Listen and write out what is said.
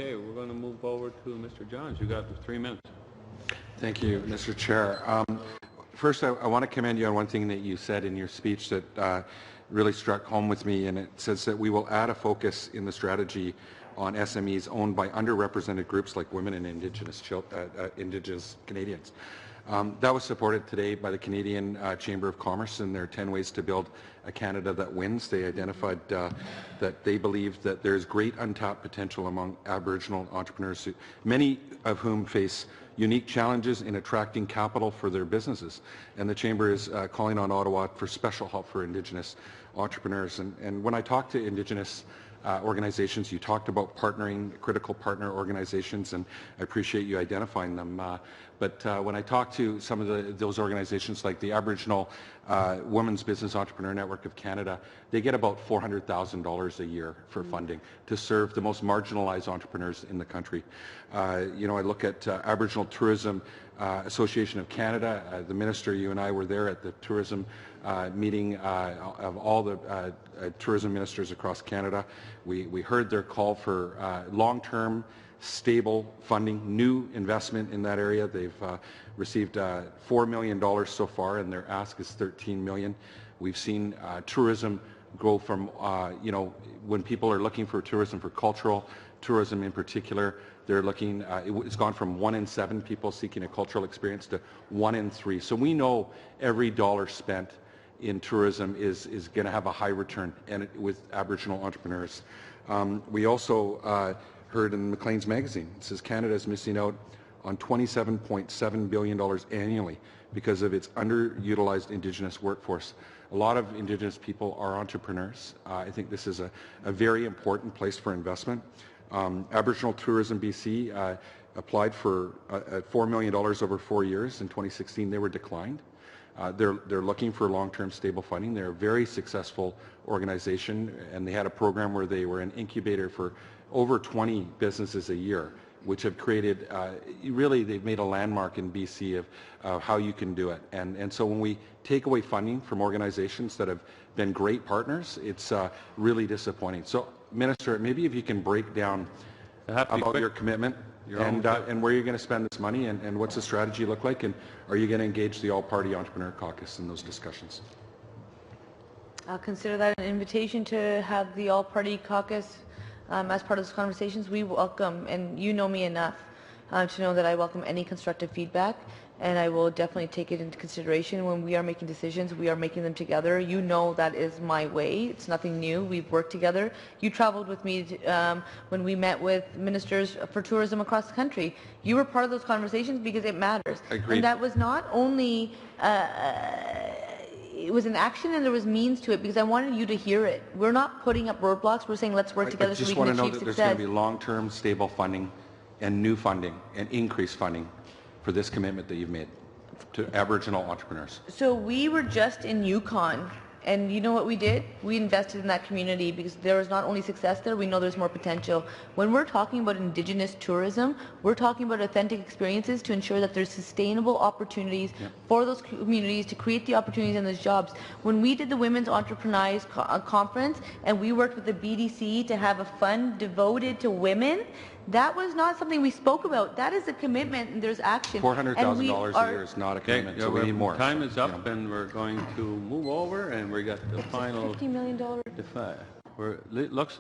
Okay, we're going to move over to Mr. Johns. You got 3 minutes. Thank you, Mr. Chair. First, I want to commend you on one thing that you said in your speech that really struck home with me, and it says that we will add a focus in the strategy on SMEs owned by underrepresented groups like women and Indigenous Canadians. That was supported today by the Canadian Chamber of Commerce in their 10 ways to build a Canada that wins. They identified that they believe that there's great untapped potential among Aboriginal entrepreneurs, many of whom face unique challenges in attracting capital for their businesses. And the Chamber is calling on Ottawa for special help for Indigenous entrepreneurs. And when I talk to Indigenous organizations, you talked about partnering, critical partner organizations, and I appreciate you identifying them. But when I talk to some of those organizations like the Aboriginal Women's Business Entrepreneur Network of Canada, they get about $400,000 a year for funding to serve the most marginalized entrepreneurs in the country. You know, I look at Aboriginal Tourism Association of Canada. The Minister, you and I were there at the tourism meeting of all the tourism ministers across Canada. We heard their call for long-term, stable funding, new investment in that area. They've received $4 million so far, and their ask is $13 million. We've seen tourism grow from, you know, when people are looking for tourism, for cultural tourism in particular, they're looking, it's gone from 1 in 7 people seeking a cultural experience to 1 in 3. So we know every dollar spent in tourism is going to have a high return, and with Aboriginal entrepreneurs. We also heard in Maclean's magazine, it says Canada is missing out on $27.7 billion annually because of its underutilized Indigenous workforce. A lot of Indigenous people are entrepreneurs. I think this is a very important place for investment. Aboriginal Tourism BC applied for $4 million over 4 years. In 2016, they were declined. They're looking for long-term stable funding. They're a very successful organization, and they had a program where they were an incubator for over 20 businesses a year, which have created, really they've made a landmark in BC of how you can do it. And so when we take away funding from organizations that have been great partners, it's really disappointing. So Minister, maybe if you can break down about your commitment and where you're going to spend this money, and what's the strategy look like, and are you going to engage the All-Party Entrepreneur Caucus in those discussions? I'll consider that an invitation to have the All-Party Caucus as part of those conversations. We welcome, and you know me enough to know that I welcome any constructive feedback, and I will definitely take it into consideration. When we are making decisions, we are making them together. You know that is my way. It's nothing new. We've worked together. You traveled with me when we met with ministers for tourism across the country. You were part of those conversations because it matters. Agreed. And that was not only it was an action, and there was means to it because I wanted you to hear it. We're not putting up roadblocks. We're saying let's work together so we can achieve success. I just want to know that there's going to be long-term stable funding and new funding and increased funding for this commitment that you've made to Aboriginal entrepreneurs. So we were just in Yukon, and you know what we did? We invested in that community because there was not only success there, we know there's more potential. When we're talking about Indigenous tourism, we're talking about authentic experiences to ensure that there's sustainable opportunities for those communities to create the opportunities and those jobs. When we did the Women's Entrepreneurs Conference and we worked with the BDC to have a fund devoted to women, that was not something we spoke about. That is a commitment, and there's action. $400,000 a year is not a commitment, so we need more. Time is up, and we're going to move over, and we got the final $50 million. Looks